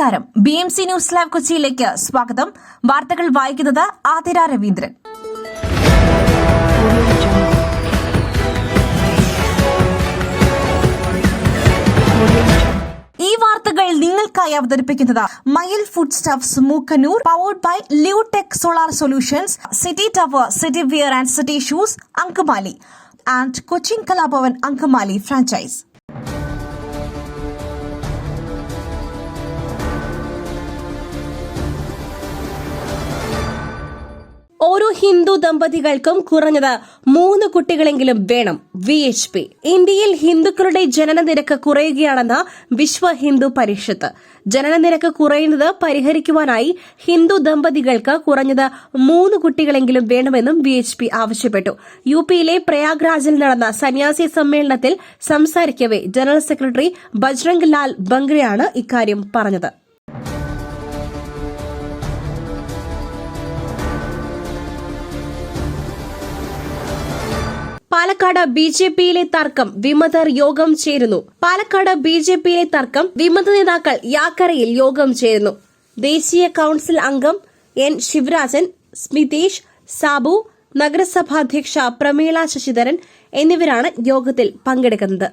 നമസ്കാരം. BMC news live കൊച്ചിയിലേക്ക് സ്വാഗതം. വാർത്തകൾ വായിക്കുന്നത് ആതിര രവീന്ദ്രൻ. ഈ വാർത്തകൾ നിങ്ങൾക്കായി അവതരിപ്പിക്കുന്നത് Mayil food stuffs Mookkannoor, powered by Leotech solar solutions, city tower, city wear and city shoes Angamaly and Cochin Kalabhavan Angamaly franchise. ഓരോ ഹിന്ദു ദമ്പതികൾക്കും കുറഞ്ഞത് 3 കുട്ടികളെങ്കിലും വേണം. VHP. ഇന്ത്യയിൽ ഹിന്ദുക്കളുടെ ജനനനിരക്ക് കുറയുകയാണെന്ന് വിശ്വ ഹിന്ദു പരിഷത്ത്. ജനനനിരക്ക് കുറയുന്നത് പരിഹരിക്കുവാനായി ഹിന്ദു ദമ്പതികൾക്ക് കുറഞ്ഞത് 3 കുട്ടികളെങ്കിലും വേണമെന്നും VHP ആവശ്യപ്പെട്ടു. UPയിലെ പ്രയാഗ്രാജിൽ നടന്ന സന്യാസി സമ്മേളനത്തിൽ സംസാരിക്കവെ ജനറൽ സെക്രട്ടറി ബജ്രംഗ് ലാൽ ബംഗ്രയാണ് ഇക്കാര്യം പറഞ്ഞത്. പാലക്കാട് BJPയിലെ തർക്കം, വിമതർ യോഗം ചേരുന്നു. പാലക്കാട് BJPയിലെ തർക്കം, വിമത നേതാക്കൾ യാക്കരയിൽ യോഗം ചേരുന്നു. ദേശീയ കൌൺസിൽ അംഗം N. ശിവരാജൻ, സ്മിതേഷ് സാബു, നഗരസഭാധ്യക്ഷ പ്രമീള ശശിധരൻ എന്നിവരാണ് യോഗത്തിൽ പങ്കെടുക്കുന്നത്.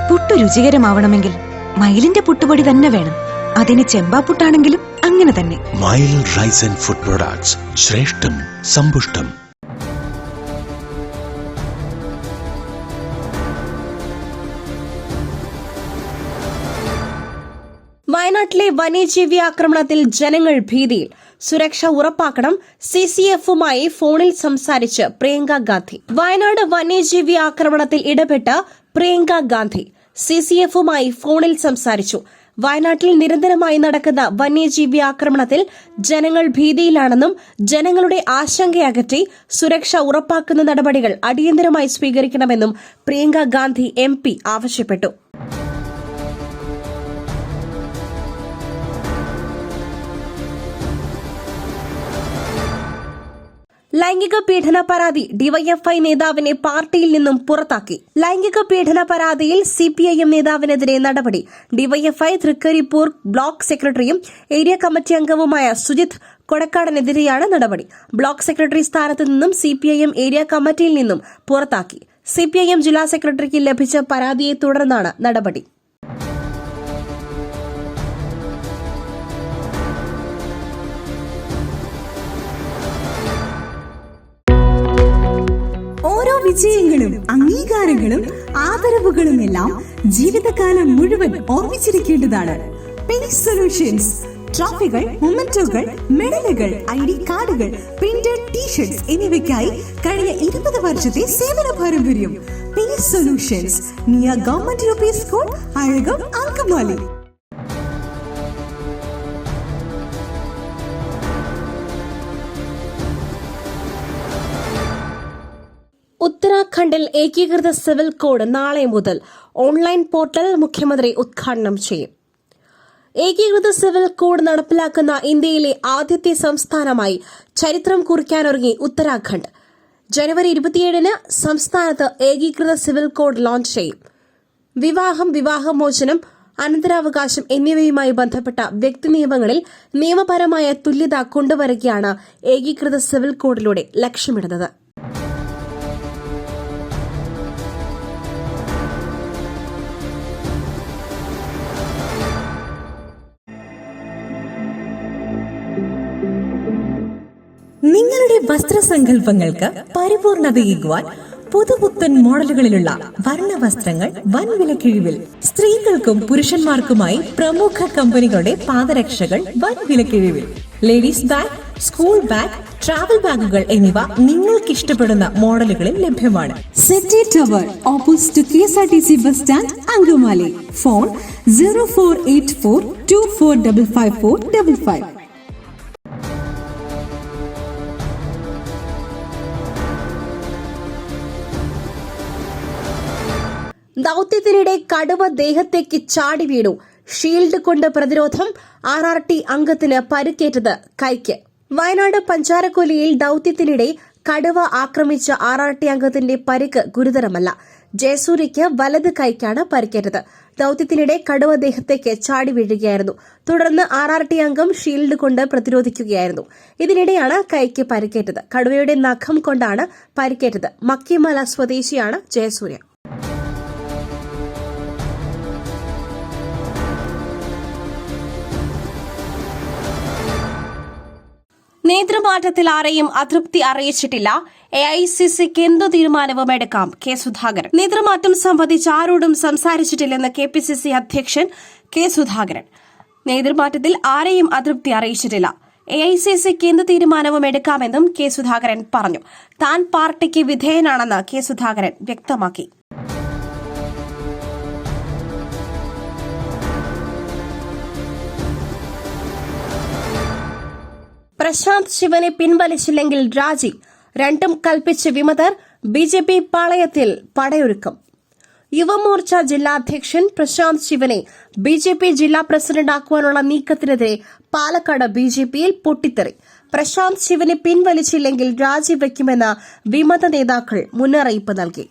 പുട്ടു രുചികരമാവണമെങ്കിൽ മയിലിന്റെ പുട്ടുപൊടി തന്നെ വേണം. അതിന് ചെമ്പാപ്പുട്ടാണെങ്കിലും അങ്ങനെ തന്നെ. മയിൽ റൈസ് ആൻഡ് ഫുഡ് പ്രൊഡക്ട്സ്, ശ്രേഷ്ഠം സമ്പുഷ്ടം. വയനാട്ടിലെ വന്യജീവി ആക്രമണത്തിൽ ജനങ്ങൾ ഭീതിയിൽ. സുരക്ഷ ഉറപ്പാക്കണം. CCFുമായി ഫോണിൽ സംസാരിച്ച് പ്രിയങ്ക ഗാന്ധി. വയനാട് വന്യജീവി ആക്രമണത്തിൽ ഇടപെട്ട പ്രിയങ്ക ഗാന്ധി CCFുമായി ഫോണിൽ സംസാരിച്ചു. വയനാട്ടിൽ നിരന്തരമായി നടക്കുന്ന വന്യജീവി ആക്രമണത്തിൽ ജനങ്ങൾ ഭീതിയിലാണെന്നും ജനങ്ങളുടെ ആശങ്കയകറ്റി സുരക്ഷ ഉറപ്പാക്കുന്ന നടപടികൾ അടിയന്തരമായി സ്വീകരിക്കണമെന്നും പ്രിയങ്ക ഗാന്ധി MP ആവശ്യപ്പെട്ടു. ലൈംഗിക പീഡന പരാതി, DYFI നേതാവിനെ പാർട്ടിയിൽ നിന്നും പുറത്താക്കി. ലൈംഗിക പീഡന പരാതിയിൽ CPIM നേതാവിനെതിരെ നടപടി. DYFI തൃക്കരിപ്പൂർ ബ്ലോക്ക് സെക്രട്ടറിയും ഏരിയ കമ്മിറ്റി അംഗവുമായ സുജിത് കൊടക്കാടനെതിരെയാണ് നടപടി. ബ്ലോക്ക് സെക്രട്ടറി സ്ഥാനത്ത് നിന്നും CPIM ഏരിയ കമ്മിറ്റിയിൽ നിന്നും പുറത്താക്കി. CPIM ജില്ലാ സെക്രട്ടറിക്ക് ലഭിച്ച പരാതിയെ തുടർന്നാണ് നടപടി. ഓരോ വിജയങ്ങളും അംഗീകാരങ്ങളും ആദരവുകളുമെല്ലാം ജീവിതകാലം മുഴുവൻ ഓർമ്മിച്ചിരിക്കേണ്ടതാണ്. പേസ് സൊല്യൂഷൻസ് ട്രോഫികൾ, മൊമെന്റോകൾ, മെഡലുകൾ, ID കാർഡുകൾ, പ്രിന്റഡ് ടീഷർട്സ് എന്നിവയ്ക്കായി കഴിഞ്ഞ 20 വർഷത്തെ സേവന പാരമ്പര്യം. Pace solutions, near government UP school, Azhakam, Angamaly. ഉത്തരാഖണ്ഡിൽ ഏകീകൃത സിവിൽ കോഡ് നാളെ മുതൽ ഓൺലൈൻ പോർട്ടൽ മുഖ്യമന്ത്രി ഉദ്ഘാടനം ചെയ്യും. ഏകീകൃത സിവിൽ കോഡ് നടപ്പിലാക്കുന്ന ഇന്ത്യയിലെ ആദ്യത്തെ സംസ്ഥാനമായി ചരിത്രം കുറിക്കാനൊരുങ്ങി ഉത്തരാഖണ്ഡ്. ജനുവരി 27-ന് സംസ്ഥാനത്ത് ഏകീകൃത സിവിൽ കോഡ് ലോഞ്ച് ചെയ്യും. വിവാഹം, വിവാഹമോചനം, അനന്തരാവകാശം എന്നിവയുമായി ബന്ധപ്പെട്ട വ്യക്തി നിയമങ്ങളിൽ നിയമപരമായ തുല്യത കൊണ്ടുവരികയാണ് ഏകീകൃത സിവിൽ കോഡിലൂടെ ലക്ഷ്യമിടുന്നത്. നിങ്ങളുടെ വസ്ത്രസങ്കല്പങ്ങൾക്ക് പരിപൂർണതയേകുവാൻ പുതുപുത്തൻ മോഡലുകളിലുള്ള വർണ്ണവസ്ത്രങ്ങൾ വൻ വിലക്കിഴിവിൽ. സ്ത്രീകൾക്കും പുരുഷന്മാർക്കുമായി പ്രമുഖ കമ്പനികളുടെ പാദരക്ഷകൾ വൻ വിലക്കിഴിവിൽ. Ladies bag, school bag, travel ബാഗുകൾ എന്നിവ നിങ്ങൾക്കിഷ്ടപ്പെടുന്ന മോഡലുകളിൽ ലഭ്യമാണ്. City tower, opposite KSRTC bus stand, Angamaly. Phone 0484 245555. ദൌത്യത്തിനിടെ കടുവ ദേഹത്തേക്ക് ചാടി വീണു. ഷീൽഡ് കൊണ്ട് പ്രതിരോധം. RRT അംഗത്തിന് പരിക്കേറ്റത് കൈക്ക്. വയനാട് പഞ്ചാരക്കൊല്ലിയിൽ ദൌത്യത്തിനിടെ കടുവ ആക്രമിച്ച RRT അംഗത്തിന്റെ പരിക്ക് ഗുരുതരമല്ല. ജയസൂര്യയ്ക്ക് വലത് കൈക്കാണ് പരിക്കേറ്റത്. ദൌത്യത്തിനിടെ കടുവ ദേഹത്തേക്ക് ചാടി വീഴുകയായിരുന്നു. തുടർന്ന് RRT അംഗം ഷീൽഡ് കൊണ്ട് പ്രതിരോധിക്കുകയായിരുന്നു. ഇതിനിടെയാണ് കൈക്ക് പരിക്കേറ്റത്. കടുവയുടെ നഖം കൊണ്ടാണ് പരിക്കേറ്റത്. മക്കിമല സ്വദേശിയാണ് ജയസൂര്യ. നേതൃമാറ്റത്തിൽ ആരെയും അതൃപ്തി അറിയിച്ചിട്ടില്ല. AICCക്ക് എന്തു തീരുമാനവും എടുക്കാം കെ സുധാകരൻ. നേതൃമാറ്റം സംബന്ധിച്ച് ആരോടും സംസാരിച്ചിട്ടില്ലെന്ന് KPCC അധ്യക്ഷൻ കെ സുധാകരൻ. നേതൃമാറ്റത്തിൽ ആരെയും അതൃപ്തി അറിയിച്ചിട്ടില്ല. AICCക്ക് എന്ത് തീരുമാനവും എടുക്കാമെന്നും കെ സുധാകരൻ പറഞ്ഞു. താൻ പാർട്ടിക്ക് വിധേയനാണെന്ന് കെ സുധാകരൻ വ്യക്തമാക്കി. പ്രശാന്ത് ശിവനെ പിൻവലിച്ചില്ലെങ്കിൽ രാജി, രണ്ടും കൽപ്പിച്ച് വിമതർ. BJP പാളയത്തിൽ പടയൊരുക്കം. യുവമോർച്ച ജില്ലാ അധ്യക്ഷൻ പ്രശാന്ത് ശിവനെ BJP ജില്ലാ പ്രസിഡന്റാക്കുവാനുള്ള നീക്കത്തിനെതിരെ പാലക്കാട് BJPയിൽ പൊട്ടിത്തെറി. പ്രശാന്ത് ശിവനെ പിൻവലിച്ചില്ലെങ്കിൽ രാജിവെക്കുമെന്ന് വിമത നേതാക്കൾ മുന്നറിയിപ്പ് നൽകി.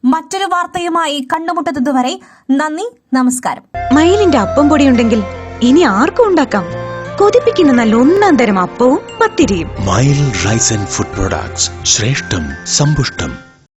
മറ്റൊരു വാർത്തയുമായി കണ്ടുമുട്ടുന്നതുവരെ നന്ദി, നമസ്കാരം. മയിലിന്റെ അപ്പം പൊടിയുണ്ടെങ്കിൽ ഇനി ആർക്കും ഉണ്ടാക്കാം. കൊതിപ്പിക്കുന്ന നല്ല ഒന്നാം തരം അപ്പവും പത്തിരിയും. മയിൽ റൈസ് ആൻഡ് ഫുഡ് പ്രൊഡക്ട്സ്, ശ്രേഷ്ഠം സമ്പുഷ്ടം.